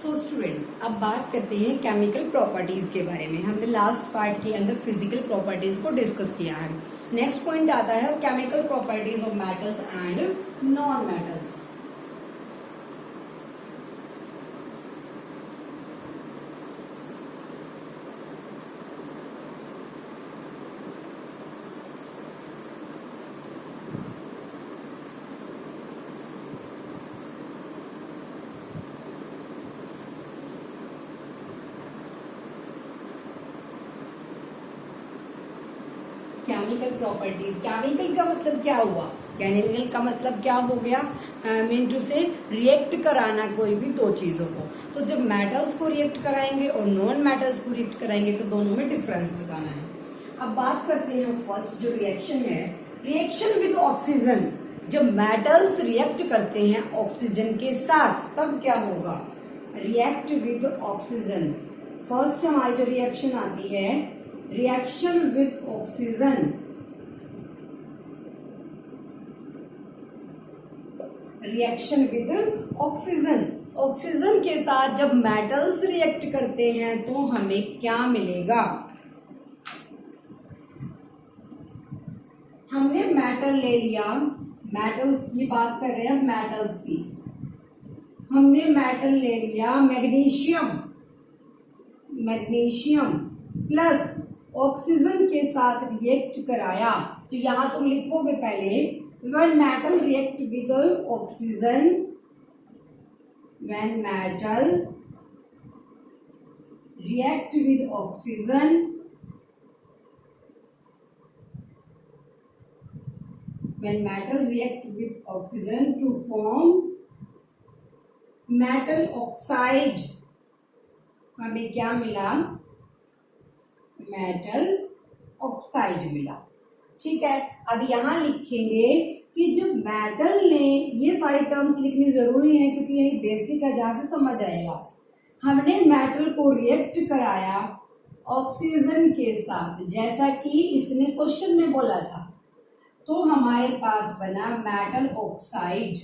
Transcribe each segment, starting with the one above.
So students, अब बात करते हैं केमिकल प्रॉपर्टीज के बारे में। हमने लास्ट पार्ट के अंदर फिजिकल प्रॉपर्टीज को डिस्कस किया है। नेक्स्ट पॉइंट आता है chemical properties of metals and non metals. Chemical properties, chemical का मतलब क्या हुआ? केमिकल का मतलब क्या हो गया? मीन टू से रिएक्ट कराना कोई भी दो चीजों को। तो जब मेटल्स को रिएक्ट कराएंगे और नॉन मेटल्स को रिएक्ट कराएंगे तो दोनों में डिफरेंस बताना है। अब बात करते हैं फर्स्ट जो रिएक्शन है, रिएक्शन विद ऑक्सीजन। जब मेटल्स रिएक्ट करते हैं ऑक्सीजन के साथ तब क्या होगा? React with oxygen. फर्स्ट हमारी जो रिएक्शन आती है reaction with oxygen. Reaction with oxygen, oxygen के साथ जब मेटल्स रिएक्ट करते हैं तो हमें क्या मिलेगा? हमने मेटल ले लिया, मेटल्स की बात कर रहे हैं, मेटल्स की। हमने मेटल ले लिया मैग्नीशियम, मैग्नीशियम प्लस ऑक्सीजन के साथ रिएक्ट कराया। तो यहां तुम लिखोगे पहले when metal react with oxygen, when metal react with oxygen, when metal react with oxygen to form metal oxide, हमें क्या मिला? मेटल ऑक्साइड मिला। ठीक है, अब यहां लिखेंगे कि जब मेटल ने, ये सारे टर्म्स लिखनी जरूरी है क्योंकि यही बेसिक है जहां से समझ आएगा। हमने मेटल को रिएक्ट कराया ऑक्सीजन के साथ जैसा कि इसने क्वेश्चन में बोला था, तो हमारे पास बना मेटल ऑक्साइड,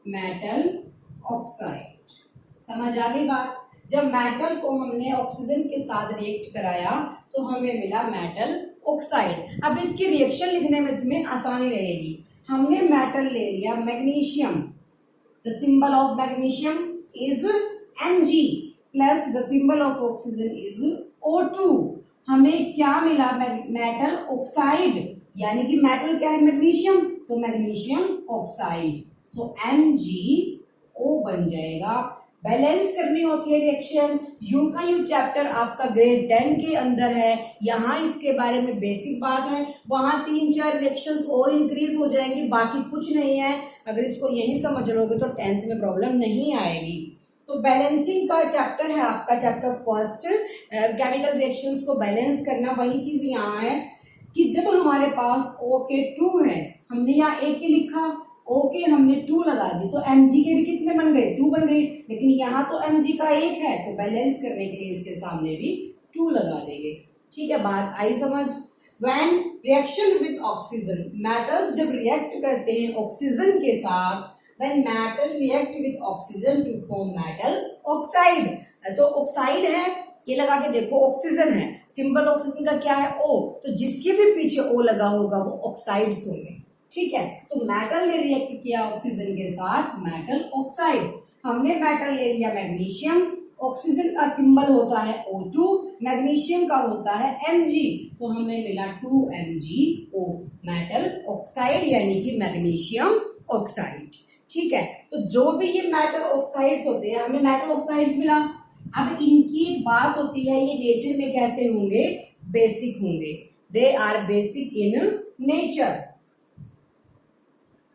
मेटल ऑक्साइड। समझ आ गई बात? जब मेटल को हमने ऑक्सीजन के साथ रिएक्ट कराया तो हमें मिला मेटल ऑक्साइड। अब इसकी रिएक्शन लिखने में तुम्हें आसानी रहेगी। हमने मेटल ले लिया magnesium, the symbol of magnesium is Mg plus the symbol of oxygen is O2। हमें क्या मिला? मेटल ऑक्साइड, यानी कि मेटल क्या है? मैग्नीशियम, तो मैग्नीशियम ऑक्साइड। सो MgO बन जाएगा। बैलेंस करनी होती है रिएक्शन। यू का यू चैप्टर आपका ग्रेड 10 के अंदर है, यहाँ इसके बारे में बेसिक बात है। वहां 3-4 रिएक्शंस और इंक्रीज हो जाएंगी, बाकी कुछ नहीं है। अगर इसको यही समझ लोगे तो 10th में प्रॉब्लम नहीं आएगी। तो बैलेंसिंग का चैप्टर है आपका, चैप्टर फर्स्ट, केमिकल रिएक्शंस को बैलेंस करना। वही चीज यहाँ है कि जब हमारे पास OK2 है, हमने यहाँ एक ही लिखा, ओके हमने 2 लगा दी, तो Mg के भी कितने बन गए? 2 बन गई। लेकिन यहाँ तो Mg का 1 है, तो बैलेंस करने के लिए इसके सामने भी 2 लगा देंगे। ठीक है, बात आई समझ? When reaction with oxygen, metals जब रिएक्ट करते हैं ऑक्सीजन के साथ, when metal react with oxygen to form metal oxide. तो ऑक्साइड है, ये लगा के देखो, ऑक्सीजन है, सिंबल ऑक्सीजन का क्या है? O। तो जिसके भी पीछे O लगा होगा वो ऑक्साइड्स होंगे। ठीक है, तो मेटल ने रिएक्ट किया ऑक्सीजन के साथ, मेटल ऑक्साइड। हमने मेटल ले लिया मैग्नीशियम, ऑक्सीजन का सिंबल होता है O2, मैग्नीशियम का होता है Mg, तो हमें मिला 2MgO, मेटल ऑक्साइड यानी कि मैग्नीशियम ऑक्साइड। ठीक है, तो जो भी ये मेटल ऑक्साइड्स होते हैं, हमें मेटल ऑक्साइड्स मिला। अब इनकी एक बात होती है, ये नेचर में कैसे होंगे? बेसिक होंगे। They are basic in nature.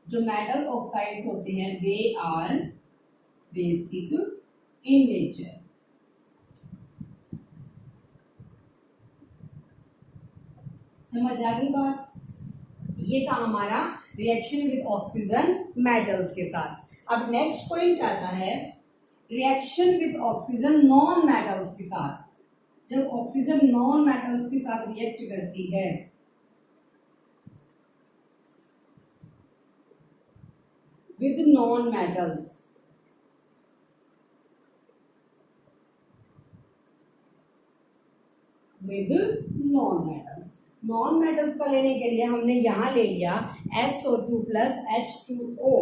जो मेटल ऑक्साइड्स होते हैं they are basic in nature. समझ आ गई बात? ये था हमारा रिएक्शन विद ऑक्सीजन मेटल्स के साथ। अब नेक्स्ट पॉइंट आता है reaction with oxygen non metals के साथ। जब ऑक्सीजन नॉन मेटल्स के साथ रिएक्ट करती है with non-metals. With non metals. Non metals का लेने के लिए हमने यहां ले लिया SO2 प्लस H2O।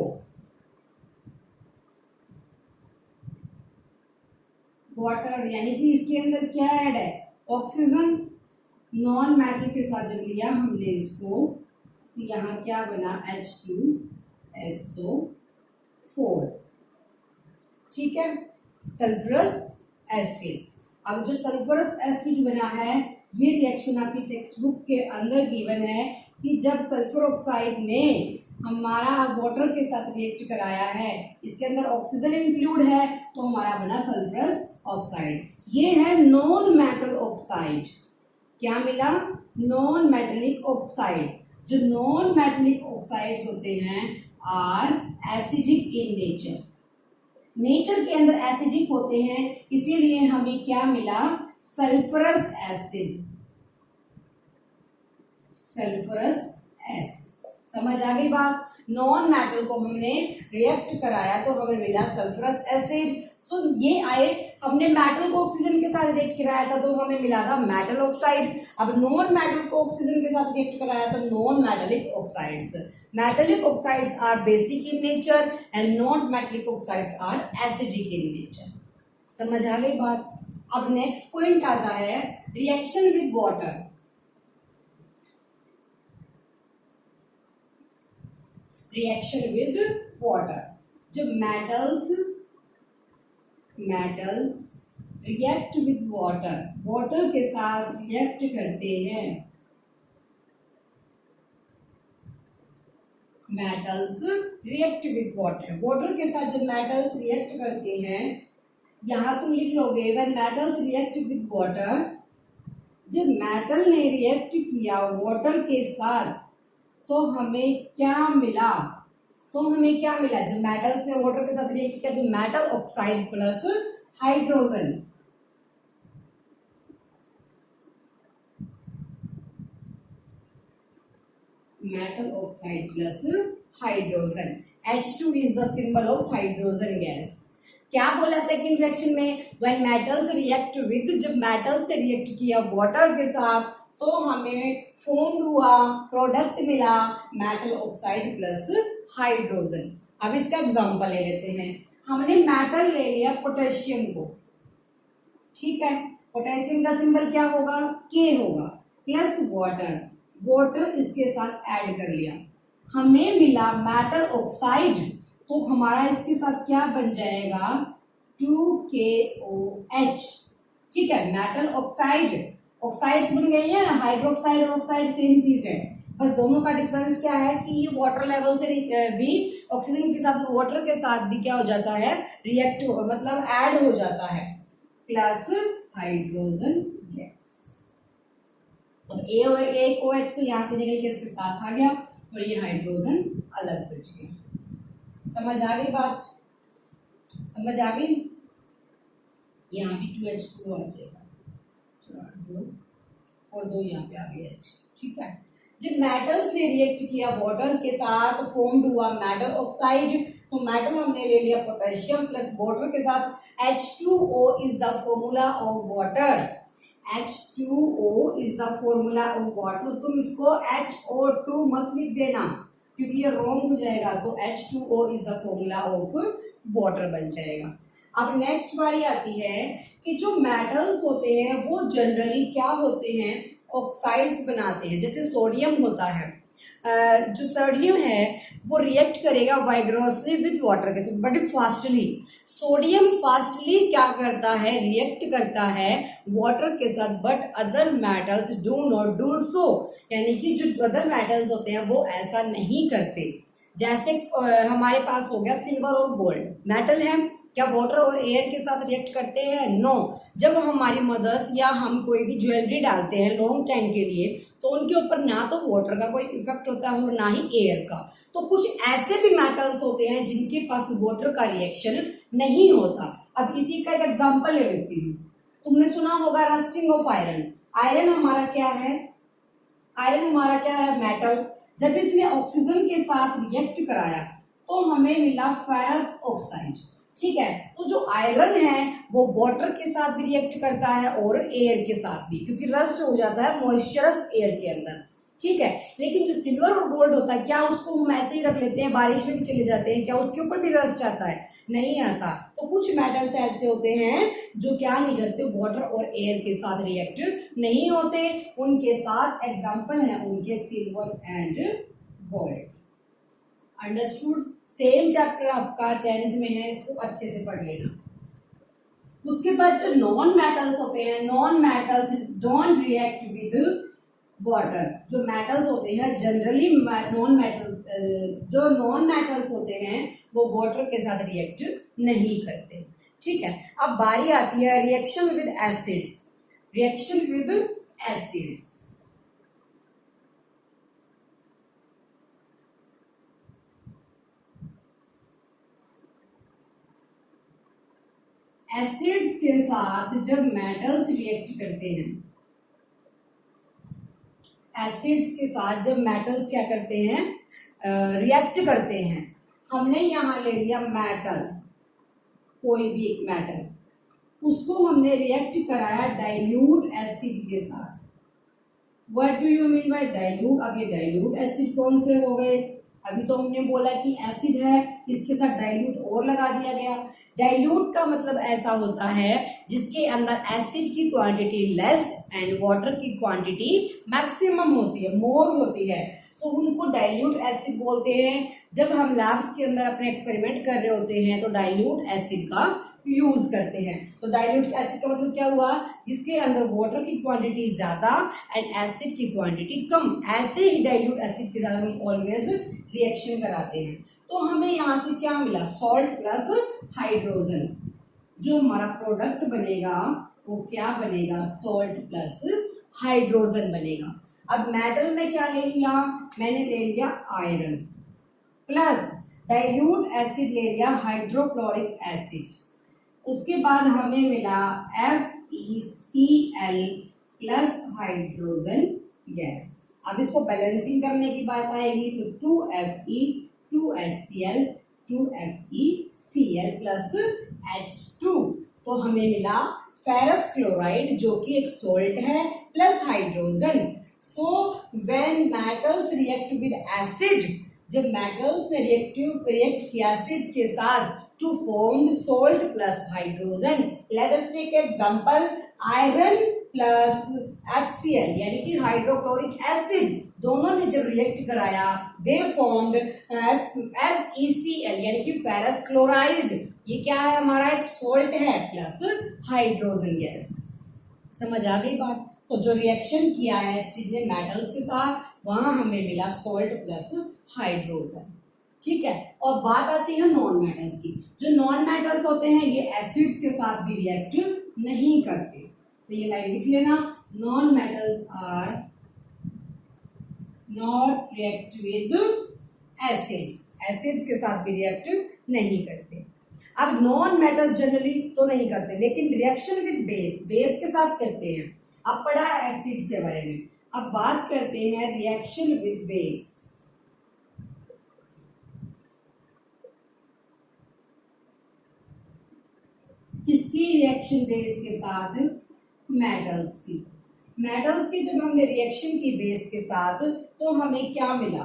वाटर, यानी कि इसके अंदर क्या ऐड है, ऑक्सीजन। नॉन मेटल के साथ जब लिया हमने इसको तो यहाँ क्या बना H2SO4, ठीक है, सल्फ्यूरस एसिड। अब जो सल्फ्यूरस एसिड बना है ये रिएक्शन आपकी टेक्स्ट बुक के अंदर गिवन है कि जब सल्फर ऑक्साइड ने हमारा वाटर के साथ रिएक्ट कराया है, इसके अंदर ऑक्सीजन इंक्लूड है तो हमारा बना सल्फरस ऑक्साइड। ये है नॉन मेटल ऑक्साइड। क्या मिला, नॉन मेटेलिक ऑक्साइड। जो नॉन मेटेलिक ऑक्साइड्स होते हैं are acidic in nature, nature के अंदर एसिडिक होते हैं, इसीलिए हमें क्या मिला, सल्फरस एसिड। सल्फरस एसिड, समझ आ गई बात। नॉन मेटल को हमने रिएक्ट कराया तो हमें मिला सल्फरस एसिड। सो ये आए, हमने मेटल को ऑक्सीजन के साथ रिएक्ट कराया था तो हमें मिला था मेटल ऑक्साइड। अब नॉन मेटल को ऑक्सीजन के साथ रिएक्ट कराया तो non metallic oxides. Metallic oxides are basic in nature and non metallic oxides are acidic in nature. समझ आ गई बात। अब नेक्स्ट पॉइंट आता है reaction with water. Reaction with water, जब मेटल्स रिएक्ट विद वाटर के साथ रिएक्ट करते हैं, मेटल्स रिएक्ट विद वाटर के साथ जब मेटल्स रिएक्ट करते हैं, यहां तुम लिख लोगे when metals react with water, जब मेटल ने रिएक्ट किया वाटर के साथ तो हमें क्या मिला, जब मेटल्स ने वाटर के साथ रिएक्ट किया तो metal oxide plus hydrogen. Metal oxide plus hydrogen, H2 is the symbol of hydrogen gas. क्या बोला सेकंड रिएक्शन में, व्हेन मेटल्स रिएक्ट विद, जब मेटल्स ने रिएक्ट किया वाटर के साथ तो हमें फॉर्म हुआ, प्रोडक्ट मिला मेटल ऑक्साइड प्लस हाइड्रोजन। अब इसका एग्जांपल ले लेते हैं। हमने मेटल ले लिया पोटेशियम को, ठीक है, पोटेशियम का सिंबल क्या होगा, के होगा, प्लस वाटर इसके साथ ऐड कर लिया, हमें मिला मेटल ऑक्साइड, तो हमारा इसके साथ क्या बन जाएगा 2KOH, ठीक है, मेटल ऑक्साइड्स बन गई है ना, हाइड्रोक्साइड और ऑक्साइड सेम चीज है, बस दोनों का डिफरेंस क्या है कि ये वाटर लेवल से भी ऑक्सीजन के साथ वाटर के साथ भी क्या हो जाता है, रिएक्ट हो, मतलब ऐड हो जाता है, प्लस हाइड्रोजन गैस। और एक OH तो यहाँ से निकल के इसके साथ आ गया और ये हाइड्रोजन अलग बच गया। समझ आ गई बात, समझ आ गई। यहाँ भी 2H2 आ जाएगा और 2 यहाँ पे आ गए H, ठीक है। जब मेटल्स ने रिएक्ट किया वाटर के साथ फॉर्म्ड हुआ मेटल ऑक्साइड, तो मेटल हमने ले लिया पोटेशियम प्लस वाटर के साथ, H2O is the formula of water, H2O is the formula of water. तुम इसको HO2 मत लिख देना क्योंकि ये रॉन्ग हो जाएगा, तो H2O is the formula of water बन जाएगा। अब नेक्स्ट बारी आती है कि जो मेटल्स होते हैं वो जनरली क्या होते हैं, ऑक्साइड्स बनाते हैं। जैसे सोडियम होता है, जो सोडियम है वो रिएक्ट करेगा वाइग्रोसली विद वाटर के साथ, बट फास्टली। सोडियम फास्टली क्या करता है, रिएक्ट करता है वाटर के साथ, but other metals do not do so, यानी कि जो अदर मेटल्स होते हैं वो ऐसा नहीं करते। जैसे हमारे पास हो गया सिल्वर और गोल्ड, मेटल है, क्या वाटर और एयर के साथ रिएक्ट करते हैं, नो। जब हमारी मदर्स या हम कोई भी ज्वेलरी डालते हैं लॉन्ग टाइम के लिए तो उनके ऊपर ना तो वाटर का कोई इफेक्ट होता है और ना ही एयर का। तो कुछ ऐसे भी मेटल्स होते हैं जिनके पास वाटर का रिएक्शन नहीं होता। अब इसी का एक एग्जांपल ले लेती हूँ। तुमने सुना होगा रस्टिंग ऑफ आयरन। आयरन हमारा क्या है, मेटल। जब इसने ऑक्सीजन के साथ रिएक्ट कराया तो हमें मिला फेरस ऑक्साइड, ठीक है। तो जो आयरन है वो वाटर के साथ भी रिएक्ट करता है और एयर के साथ भी, क्योंकि रस्ट हो जाता है मॉइस्चरस एयर के अंदर, ठीक है। लेकिन जो सिल्वर और गोल्ड होता है, क्या उसको हम ऐसे ही रख लेते हैं, बारिश में भी चले जाते हैं, क्या उसके ऊपर भी रस्ट आता है? नहीं आता। तो कुछ मेटल्स ऐसे होते हैं जो क्या नहीं करते, वाटर और एयर के साथ रिएक्ट नहीं होते, उनके साथ एग्जाम्पल है उनके silver and gold. Understood? Same chapter आपका 10th में है, इसको अच्छे से पढ़ लेना। उसके बाद जो नॉन मेटल्स होते हैं, non metals don't react with water. जो मेटल्स होते हैं जनरली जो नॉन मेटल्स होते हैं वो वाटर के साथ रिएक्ट नहीं करते, ठीक है। अब बारी आती है reaction with acids. Reaction with acids, acids के साथ जब मेटल्स रिएक्ट करते हैं, एसिड्स के साथ जब मेटल्स क्या करते हैं, रिएक्ट करते हैं। हमने यहां ले लिया मेटल, कोई भी एक मेटल, उसको हमने रिएक्ट कराया डाइल्यूट एसिड के साथ। What do you mean by dilute? अब ये डाइल्यूट एसिड कौन से हो गए? अभी तो हमने बोला कि एसिड है, इसके साथ डाइल्यूट और लगा दिया गया। डाइल्यूट का मतलब ऐसा होता है जिसके अंदर एसिड की क्वांटिटी लेस एंड वाटर की क्वांटिटी मैक्सिमम होती है, मोर होती है, तो उनको डाइल्यूट एसिड बोलते हैं। जब हम लैब्स के अंदर अपने एक्सपेरिमेंट कर रहे होते हैं तो डाइल्यूट एसिड का यूज करते हैं। तो डाइल्यूट एसिड का मतलब क्या हुआ, जिसके अंदर वाटर की क्वांटिटी ज्यादा एंड एसिड की क्वांटिटी कम। ऐसे ही डाइल्यूट एसिड के साथ हम ऑलवेज रिएक्शन कराते हैं। तो हमें यहाँ से क्या मिला, सॉल्ट प्लस हाइड्रोजन। जो हमारा प्रोडक्ट बनेगा वो क्या बनेगा, सॉल्ट प्लस हाइड्रोजन बनेगा। अब मेटल में क्या ले लिया, मैंने ले लिया आयरन प्लस डाइल्यूट एसिड ले लिया हाइड्रोक्लोरिक एसिड। उसके बाद हमें मिला FeCl प्लस हाइड्रोजन गैस। अब इसको बैलेंसिंग करने की बात आएगी तो 2Fe 2HCl 2FeCl plus H2, तो हमें मिला फेरस क्लोराइड जो कि एक सोल्ट है plus hydrogen. So when metals react with acid, जब मेटल्स ने रिएक्ट किया एसिड्स के साथ to form salt plus hydrogen. Let us take example iron plus HCl यानी कि हाइड्रोक्लोरिक एसिड, दोनों ने जब रिएक्ट कराया they formed FeCl यानी कि फेरस क्लोराइड। ये क्या है, हमारा एक सोल्ट है प्लस हाइड्रोजन गैस। समझ आ गई बात? तो जो रिएक्शन किया है एसिड ने मेटल्स के साथ, वहां हमें मिला सोल्ट प्लस हाइड्रोजन, ठीक है। और बात आती है नॉन मेटल्स की। जो नॉन मेटल्स होते हैं ये एसिड्स के साथ भी रिएक्ट नहीं करते, तो ये लाइन लिख लेना, non metals are not react with acids. Acids के साथ भी रिएक्ट नहीं करते। अब नॉन मेटल्स जनरली तो नहीं करते, लेकिन रिएक्शन विद बेस, बेस के साथ करते हैं। अब पढ़ा है एसिड्स के बारे में, अब बात करते हैं रिएक्शन विद बेस। किसकी रिएक्शन बेस के साथ, मेटल्स की। मेटल्स की जब हमने रिएक्शन की बेस के साथ तो हमें क्या मिला,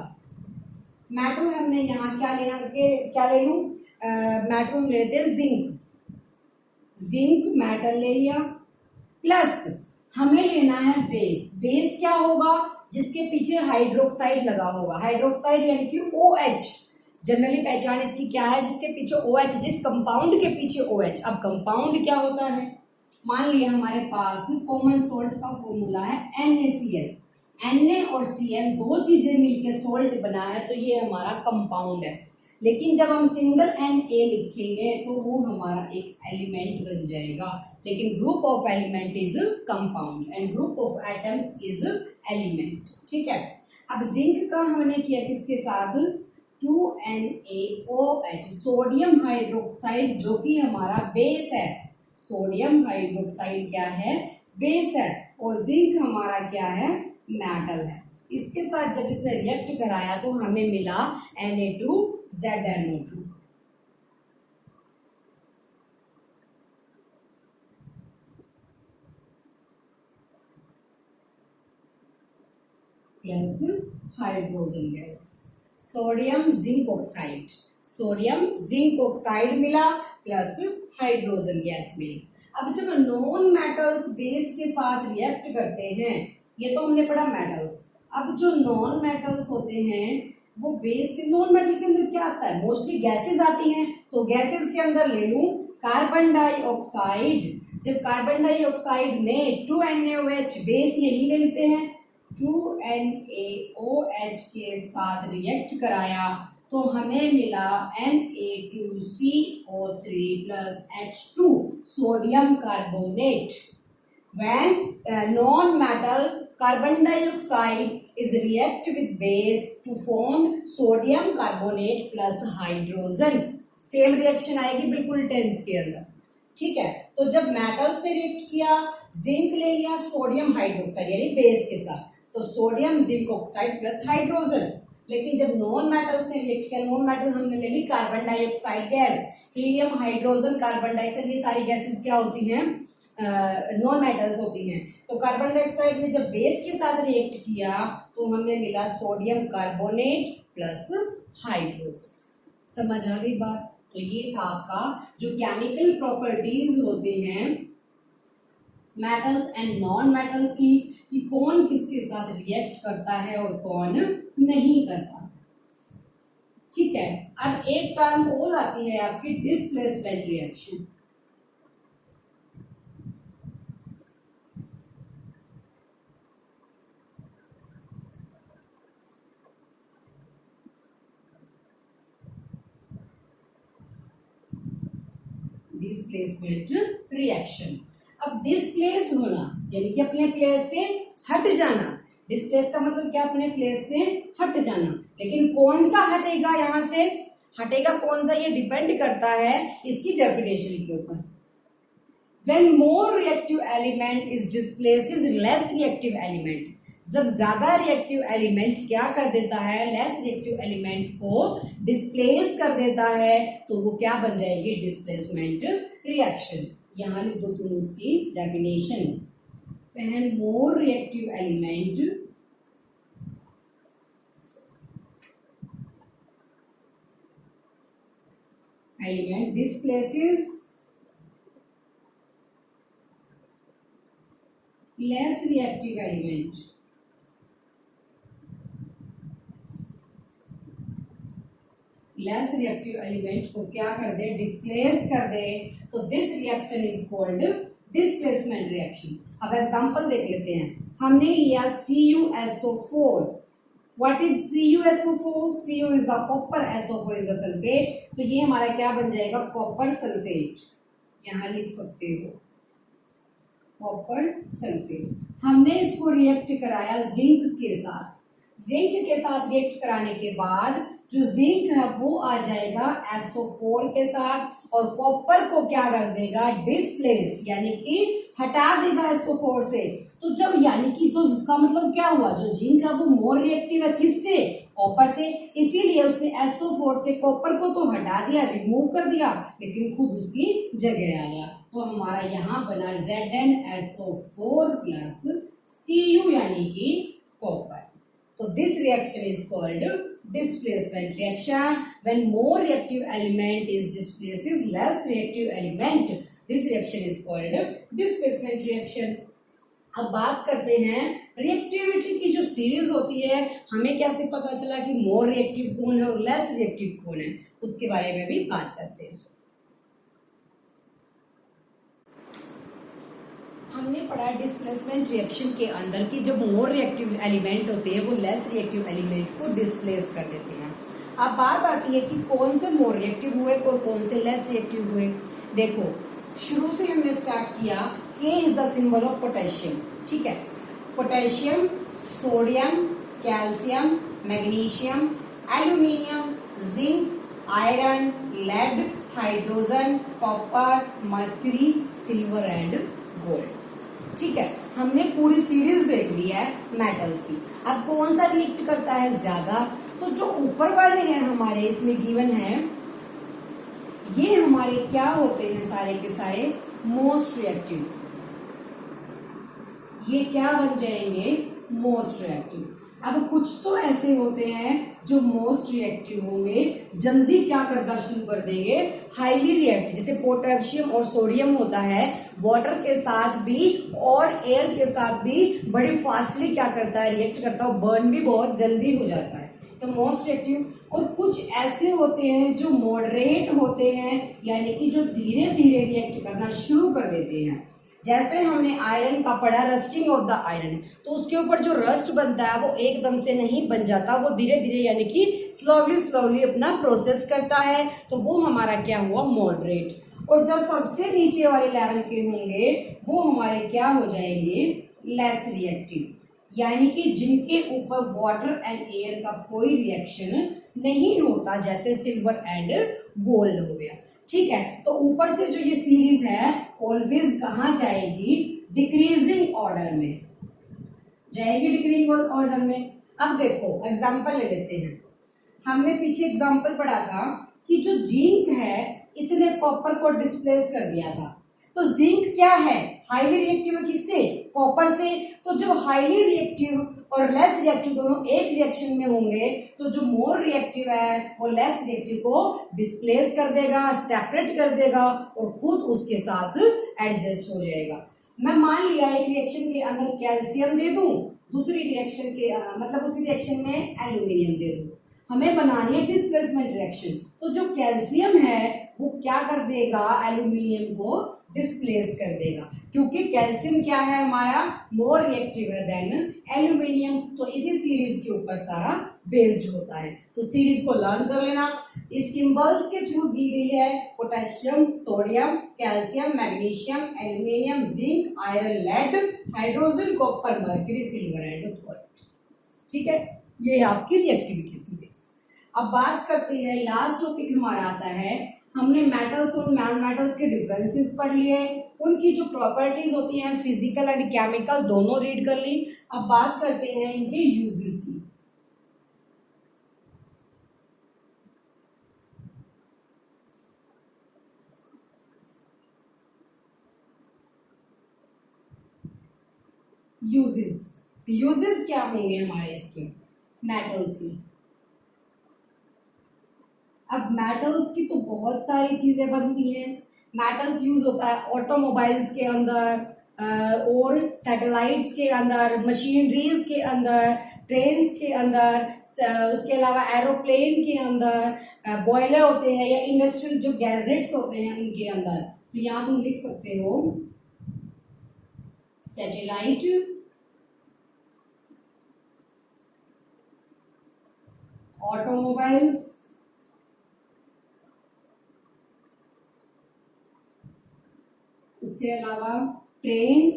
मेटल हमने यहाँ क्या ले लूं, मेटल हम लेते हैं जिंक, जिंक मेटल ले लिया प्लस हमें लेना है बेस। बेस क्या होगा, जिसके पीछे हाइड्रोक्साइड लगा होगा, हाइड्रोक्साइड यानी कि OH। जनरली पहचान इसकी क्या है, जिसके पीछे OH, जिस कंपाउंड के पीछे OH। अब कंपाउंड क्या होता है, मान लिया हमारे पास कॉमन सोल्ट का फॉर्मूला है NaCl, Na और Cl दो चीजें मिलकर सोल्ट बना है, तो ये हमारा कंपाउंड है। लेकिन जब हम सिंगल Na लिखेंगे तो वो हमारा एक एलिमेंट बन जाएगा, लेकिन group of element is compound and group of atoms is element, ठीक है। अब जिंक का हमने किया किसके साथ, 2NaOH, सोडियम हाइड्रोक्साइड जो कि हमारा बेस है। सोडियम हाइड्रोक्साइड क्या है, बेस है, और जिंक हमारा क्या है, मेटल है। इसके साथ जब इसने रिएक्ट कराया तो हमें मिला Na2ZNO2। Plus hydrogen gas. Sodium zinc oxide, sodium zinc oxide मिला प्लस हाइड्रोजन गैस मिली। अब जब नॉन मेटल्स बेस के साथ रिएक्ट करते हैं, ये तो हमने पढ़ा मेटल, अब जो नॉन मेटल्स होते हैं वो बेस के, नॉन मेटल के अंदर क्या आता है, मोस्टली गैसेस आती हैं, तो गैसेस के अंदर ले लूं कार्बन डाइऑक्साइड। जब कार्बन डाइऑक्साइड ने 2NaOH बेस यही ले लेते हैं, 2NaOH के साथ रिएक्ट कराया तो हमें मिला Na2CO3 plus H2 sodium carbonate. When non-metal carbon dioxide is react with base to form sodium carbonate plus hydrogen, same reaction आएगी बिल्कुल 10th के अंदर। ठीक है, तो जब मेटल्स ने रिएक्ट किया, जिंक ले लिया सोडियम हाइड्रोक्साइड यानी बेस के साथ, तो sodium zinc oxide plus hydrogen. लेकिन जब नॉन मेटल्स ने रिएक्ट किया, नॉन मेटल हमने ले ली carbon dioxide gas, helium, hydrogen, carbon dioxide, ये सारी गैसेस क्या होती हैं, नॉन मेटल्स होती हैं। तो कार्बन डाइऑक्साइड ने जब बेस के साथ रिएक्ट किया तो हमें मिला सोडियम कार्बोनेट प्लस हाइड्रोजन। समझ आ गई बात? तो ये था आपका जो केमिकल प्रॉपर्टीज होते हैं मेटल्स एंड नॉन मेटल्स की, कि कौन किसके साथ रिएक्ट करता है और कौन नहीं करता। ठीक है, अब एक टर्म और आती है आपकी डिस्प्लेसमेंट रिएक्शन। Displacement reaction. अब डिस्प्लेस होना यानी कि अपने प्लेस से हट जाना। डिस्प्लेस का मतलब क्या, अपने प्लेस से हट जाना। लेकिन कौन सा हटेगा, यहां से हटेगा कौन सा, ये डिपेंड करता है इसकी डेफिनेशन के ऊपर। When more reactive element is displaces less reactive element, जब ज्यादा रिएक्टिव एलिमेंट क्या कर देता है, लेस रिएक्टिव एलिमेंट को डिस्प्लेस कर देता है, तो वो क्या बन जाएगी, डिस्प्लेसमेंट रिएक्शन। यहां लिख दो तुम उसकी definition. When more reactive element displaces less reactive element, less reactive element को क्या कर दे, डिस्प्लेस कर दे, तो this reaction is called displacement reaction. अब एग्जांपल देख लेते हैं। हमने लिया CuSO4। What is CuSO4? Cu is the copper, SO4 is the sulphate, तो ये हमारा क्या बन जाएगा, कॉपर सल्फेट। यहां लिख सकते हो कॉपर सल्फेट। हमने इसको रिएक्ट कराया जिंक के साथ। जिंक के साथ रिएक्ट कराने के बाद जो जिंक है वो आ जाएगा SO4 के साथ, और कॉपर को क्या कर देगा, डिस्प्लेस यानी कि हटा देगा SO4 से। तो जब यानी कि, तो इसका मतलब क्या हुआ, जो जिंक है वो मोर रिएक्टिव है किससे, कॉपर से, इसीलिए उसने SO4 से कॉपर को तो हटा दिया, रिमूव कर दिया, लेकिन खुद उसकी जगह आ गया। तो हमारा यहाँ बना ZnSO4 प्लस Cu यानी कि कॉपर। तो this reaction is called displacement reaction. When more reactive element is displaces less reactive element, this reaction is called displacement reaction. अब बात करते हैं रिएक्टिविटी की। जो सीरीज होती है, हमें कैसे पता चला कि मोर रिएक्टिव कौन है और लेस रिएक्टिव कौन है, उसके बारे में भी बात करते हैं। हमने पढ़ा डिस्प्लेसमेंट रिएक्शन के अंदर कि जब मोर रिएक्टिव एलिमेंट होते हैं वो लेस रिएक्टिव एलिमेंट को डिस्प्लेस कर देते हैं। अब बात आती है कि कौन से मोर रिएक्टिव हुए और कौन से लेस रिएक्टिव हुए। देखो, शुरू से हमने स्टार्ट किया, K is the symbol of potassium. ठीक है, potassium, sodium, calcium, magnesium, aluminium, zinc, iron, lead, hydrogen, copper, mercury, silver and gold. ठीक है, हमने पूरी सीरीज देख ली है मेटल्स की। अब कौन सा रिएक्ट करता है ज्यादा, तो जो ऊपर वाले हैं हमारे इसमें गिवन है, ये हमारे क्या होते हैं, सारे के सारे मोस्ट रिएक्टिव। ये क्या बन जाएंगे, मोस्ट रिएक्टिव। अब कुछ तो ऐसे होते हैं जो मोस्ट रिएक्टिव होंगे, जल्दी क्या करना शुरू कर देंगे, हाईली रिएक्टिव, जैसे पोटेशियम और सोडियम होता है, वाटर के साथ भी और एयर के साथ भी बड़ी फास्टली क्या करता है, रिएक्ट करता है, बर्न भी बहुत जल्दी हो जाता है, तो मोस्ट रिएक्टिव। और कुछ ऐसे होते हैं जो मॉडरेट होते हैं, यानी कि जो धीरे धीरे रिएक्ट करना शुरू कर देते हैं। जैसे हमने आयरन का पढ़ा, रस्टिंग ऑफ द आयरन, तो उसके ऊपर जो रस्ट बनता है वो एकदम से नहीं बन जाता, वो धीरे धीरे यानी कि स्लोली स्लोली अपना प्रोसेस करता है, तो वो हमारा क्या हुआ, मॉडरेट। और जब सबसे नीचे वाले लेवल के होंगे वो हमारे क्या हो जाएंगे, लेस रिएक्टिव, यानी कि जिनके ऊपर वाटर एंड एयर का कोई रिएक्शन नहीं होता, जैसे सिल्वर एंड गोल्ड हो गया। ठीक है, तो ऊपर से जो ये सीरीज है ऑलवेज कहाँ जाएगी, डिक्रीजिंग ऑर्डर में जाएगी, डिक्रीजिंग ऑर्डर में। अब देखो एग्जांपल ले लेते हैं, हमने पीछे एग्जांपल पढ़ा था कि जो जिंक है इसने कॉपर को डिस्प्लेस कर दिया था, तो जिंक क्या है, हाईली रिएक्टिव है, किससे, कॉपर से। तो जो हाईली रिएक्टिव और लेस रिएक्टिव दोनों एक रिएक्शन में होंगे, तो जो मोर रिएक्टिव है वो लेस रिएक्टिव को डिस्प्लेस कर देगा, सेपरेट कर देगा और खुद उसके साथ एडजस्ट हो जाएगा। मैं मान लिया एक रिएक्शन के अंदर कैल्शियम दे दूं, दूसरी रिएक्शन के मतलब उसी रिएक्शन में एल्यूमिनियम दे दूं, हमें बनानी है डिस्प्लेसमेंट रिएक्शन, तो जो कैल्शियम है वो क्या कर देगा, एल्यूमिनियम को डिस्प्लेस कर देगा, क्योंकि कैल्शियम क्या है हमारा, मोर रिएक्टिव है देन एल्यूमिनियम, तो इसी सीरीज के ऊपर सारा बेस्ड होता है। तो सीरीज को लर्न कर लेना, इस सिंबल्स के थ्रू दी गई है, potassium, sodium, calcium, magnesium, aluminium, zinc, iron, lead, hydrogen, copper, mercury, silver and gold. ठीक है, ये आपकी रिएक्टिविटी सीरीज। अब बात करते हैं, लास्ट टॉपिक हमारा आता है, हमने मेटल्स और नॉन मेटल्स के डिफरेंसेस पढ़ लिए, उनकी जो प्रॉपर्टीज होती हैं फिजिकल एंड केमिकल दोनों रीड कर ली। अब बात करते हैं इनके यूजेस की। यूजेस क्या होंगे हमारे इसके, मेटल्स के। अब मेटल्स की तो बहुत सारी चीजें बनती हैं, मेटल्स यूज होता है ऑटोमोबाइल्स के अंदर और सैटेलाइट्स के अंदर, मशीनरीज के अंदर, ट्रेन्स के अंदर, उसके अलावा एरोप्लेन के अंदर, बॉयलर होते हैं या इंडस्ट्रियल जो गैजेट्स होते हैं उनके अंदर। तो यहाँ तुम लिख सकते हो सैटेलाइट, ऑटोमोबाइल्स, उसके अलावा trains,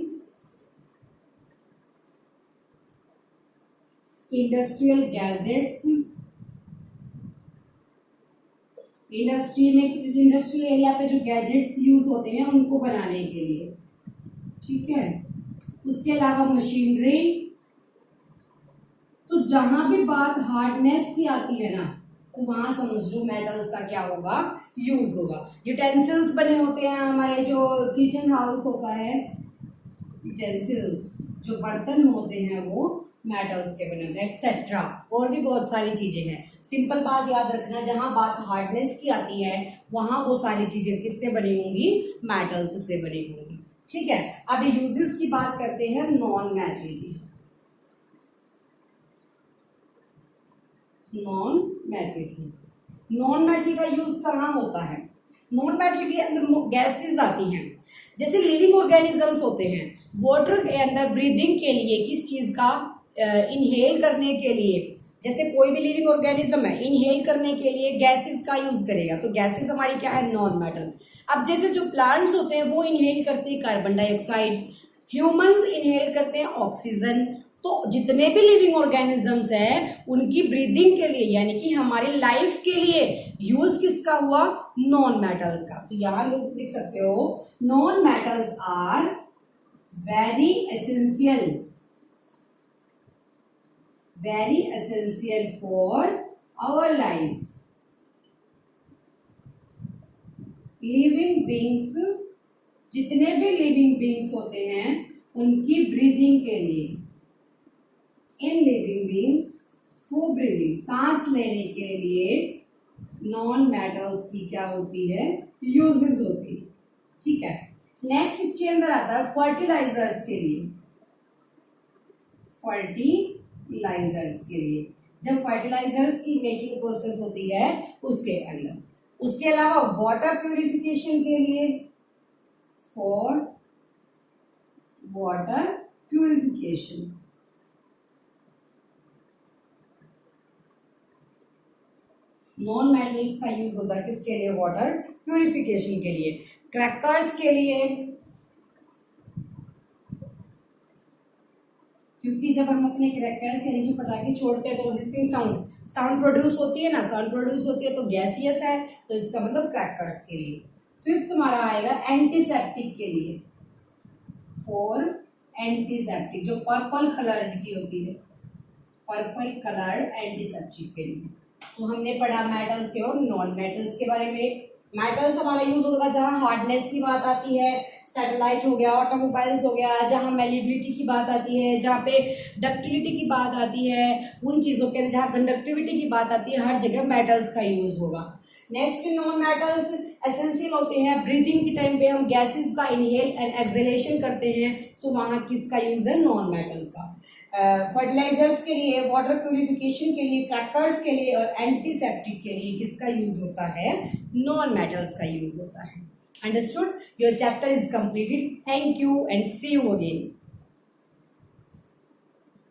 industrial gadgets, industrial area पे जो गैजेट्स यूज होते हैं उनको बनाने के लिए, ठीक है। उसके अलावा मशीनरी, तो जहां भी बात हार्डनेस की आती है ना, तो वहां समझ लो मेटल्स का क्या होगा, यूज होगा। यूटेंसिल्स बने होते हैं हमारे, जो किचन हाउस होता है, यूटेंसिल्स जो बर्तन होते हैं वो मेटल्स के बने होते हैं, एक्सेट्रा। और भी बहुत सारी चीजें हैं। सिंपल बात याद रखना, जहां बात हार्डनेस की आती है वहां वो सारी चीजें किससे बनी होंगी, मेटल्स से बनी होंगी। ठीक है, अब यूजेस की बात करते हैं नॉन मेटल की। नॉन मेटल का यूज कहाँ होता है, नॉन मेटल के अंदर गैसेस आती हैं, जैसे लिविंग ऑर्गेनिजम्स होते हैं, वाटर के अंदर ब्रीदिंग के लिए किस चीज का, इनहेल करने के लिए, जैसे कोई भी लिविंग ऑर्गेनिज्म है इनहेल करने के लिए गैसेस का यूज करेगा, तो गैसेस हमारी क्या है, नॉन मेटल। अब जैसे जो प्लांट्स होते हैं वो इनहेल करते हैं कार्बन डाइऑक्साइड, ह्यूमंस इनहेल करते हैं ऑक्सीजन। तो जितने भी लिविंग ऑर्गेनिजम्स हैं उनकी ब्रीदिंग के लिए यानी कि हमारी लाइफ के लिए यूज किसका हुआ, नॉन मेटल्स का। तो यहां लोग लिख सकते हो, non metals are very essential for our life. Living beings, जितने भी लिविंग बींग्स होते हैं उनकी ब्रीदिंग के लिए in living beings for breathing, सांस लेने के लिए नॉन मेटल्स की क्या होती है, यूजेस होती है। ठीक है, नेक्स्ट इसके अंदर आता है फर्टिलाइजर्स के लिए। फर्टिलाइजर्स के लिए, जब फर्टिलाइजर्स की मेकिंग प्रोसेस होती है उसके अंदर। उसके अलावा वाटर प्यूरिफिकेशन के लिए, for water purification, non metals का यूज होता है किसके लिए, वाटर प्यूरिफिकेशन के लिए। क्रैकर्स के लिए, क्योंकि जब हम अपने क्रैकर्स यानी जो पटाखे छोड़ते हैं तो हिसिंग साउंड प्रोड्यूस होती है ना, साउंड प्रोड्यूस होती है तो गैसियस है, तो इसका मतलब क्रैकर्स के लिए। फिफ्थ हमारा आएगा एंटीसेप्टिक के लिए, फॉर एंटीसेप्टिक, जो पर्पल कलर की होती है, पर्पल कलर्ड एंटीसेप्टिक के लिए। तो हमने पढ़ा मेटल्स के और नॉन मेटल्स के बारे में। मेटल्स हमारा यूज होगा जहाँ हार्डनेस की बात आती है, सैटेलाइट हो गया, ऑटोमोबाइल्स हो गया, जहाँ मेलिबिलिटी की बात आती है, जहाँ पे डक्टिलिटी की बात आती है, उन चीज़ों के लिए जहाँ कंडक्टिविटी की बात आती है, हर जगह मेटल्स का यूज होगा। नेक्स्ट, नॉन मेटल्स एसेंशियल होते हैं, ब्रीदिंग के टाइम पे हम गैसेस का इनहेल एंड एक्सहेलेशन करते हैं, तो वहाँ किसका यूज है, नॉन मेटल्स का। फर्टिलाइजर्स के लिए, वाटर प्यूरिफिकेशन के लिए, क्रैकर्स के लिए और एंटीसेप्टिक के लिए किसका यूज होता है, नॉन मेटल्स का यूज होता है। Understood? Your chapter is completed. Thank you and see you again.